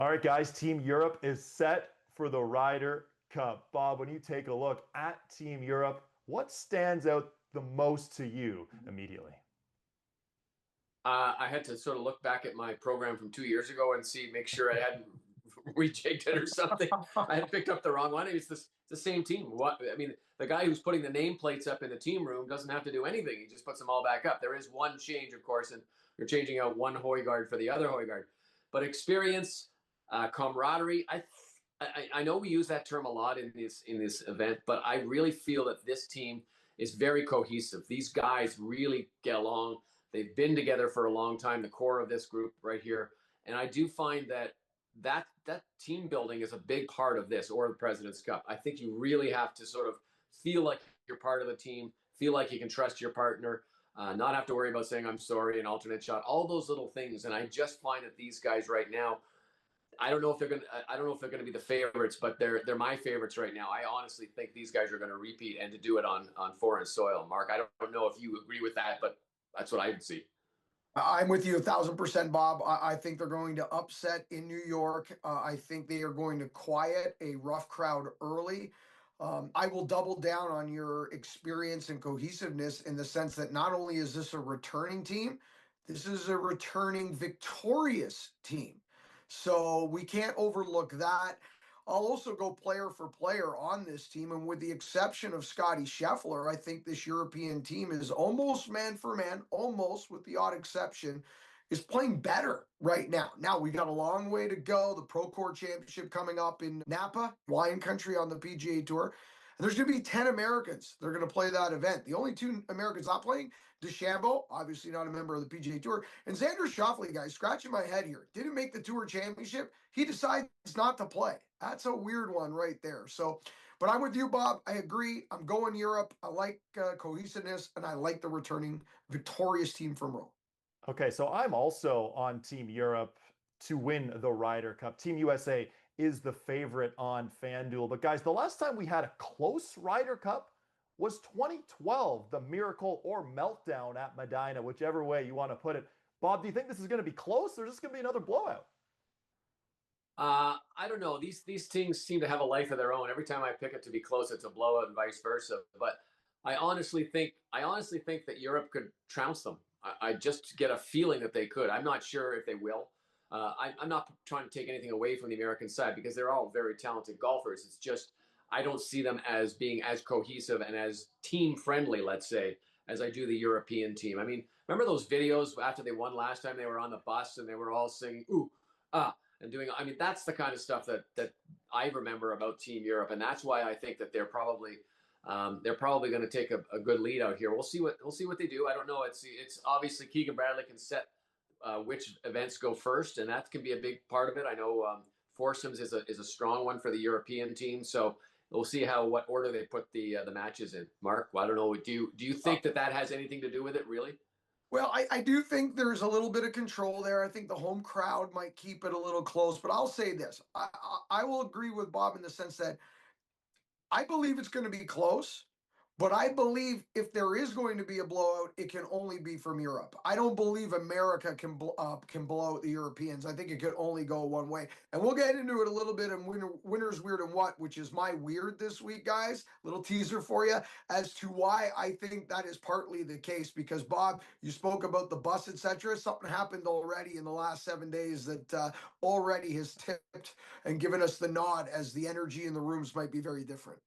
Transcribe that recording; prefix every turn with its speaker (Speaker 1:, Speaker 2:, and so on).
Speaker 1: All right, guys, Team Europe is set for the Ryder Cup. Bob, when you take a look at Team Europe, what stands out the most to you immediately?
Speaker 2: I had to sort of look back at my program from 2 years ago and make sure I hadn't rejigged it or something. I had picked up the wrong one. It's the same team. What I mean, the guy who's putting the nameplates up in the team room doesn't have to do anything. He just puts them all back up. There is one change, of course, and you're changing out one Højgaard for the other Højgaard. But experience, camaraderie. I know we use that term a lot in this event, but I really feel that this team is very cohesive. These guys really get along. They've been together for a long time, the core of this group right here. And I do find that team building is a big part of this, or the President's Cup. I think you really have to sort of feel like you're part of the team, feel like you can trust your partner, not have to worry about saying I'm sorry, an alternate shot, all those little things. And I just find that these guys right now, I don't know if they're gonna be the favorites, but they're my favorites right now. I honestly think these guys are going to repeat and to do it on foreign soil. Mark, I don't know if you agree with that, but that's what I would see.
Speaker 3: I'm with you 1,000%, Bob. I think they're going to upset in New York. I think they are going to quiet a rough crowd early. I will double down on your experience and cohesiveness in the sense that not only is this a returning team, this is a returning victorious team. So we can't overlook that. I'll also go player for player on this team. And with the exception of Scotty Scheffler, I think this European team is almost man for man, almost with the odd exception, is playing better right now. Now, we got a long way to go. The Pro Tour Championship coming up in Napa, wine country on the PGA Tour. And there's going to be 10 Americans that are going to play that event. The only two Americans not playing, DeChambeau, obviously not a member of the PGA Tour, and Xander Schauffele, guys, scratching my head here. Didn't make the Tour Championship. He decides not to play. That's a weird one right there. So, but I'm with you, Bob. I agree. I'm going Europe. I like cohesiveness, and I like the returning victorious team from Rome.
Speaker 1: Okay, so I'm also on Team Europe to win the Ryder Cup. Team USA is the favorite on FanDuel. But guys, the last time we had a close Ryder Cup was 2012, the miracle or meltdown at Medina, whichever way you want to put it. Bob, do you think this is going to be close, or is this going to be another blowout?
Speaker 2: I don't know. These teams seem to have a life of their own. Every time I pick it to be close, it's a blowout and vice versa. But I honestly think that Europe could trounce them. I just get a feeling that they could. I'm not sure if they will. I'm not trying to take anything away from the American side because they're all very talented golfers. It's just I don't see them as being as cohesive and as team friendly, let's say, as I do the European team. I mean, remember those videos after they won last time? They were on the bus and they were all singing "ooh, ah," and doing. I mean, that's the kind of stuff that I remember about Team Europe, and that's why I think that they're probably going to take a good lead out here. We'll see what they do. I don't know. It's obviously Keegan Bradley can set which events go first, and that can be a big part of it. I know foursomes is a strong one for the European team, so we'll see what order they put the matches in. Mark, well, I don't know. Do you think that has anything to do with it, really?
Speaker 3: Well, I do think there's a little bit of control there. I think the home crowd might keep it a little close, but I'll say this. I will agree with Bob in the sense that I believe it's going to be close, but I believe if there is going to be a blowout, it can only be from Europe. I don't believe America can blow out the Europeans. I think it could only go one way. And we'll get into it a little bit in Winner's Weird and What, which is my weird this week, guys. Little teaser for you as to why I think that is partly the case. Because, Bob, you spoke about the bus, etc. Something happened already in the last 7 days that already has tipped and given us the nod as the energy in the rooms might be very different.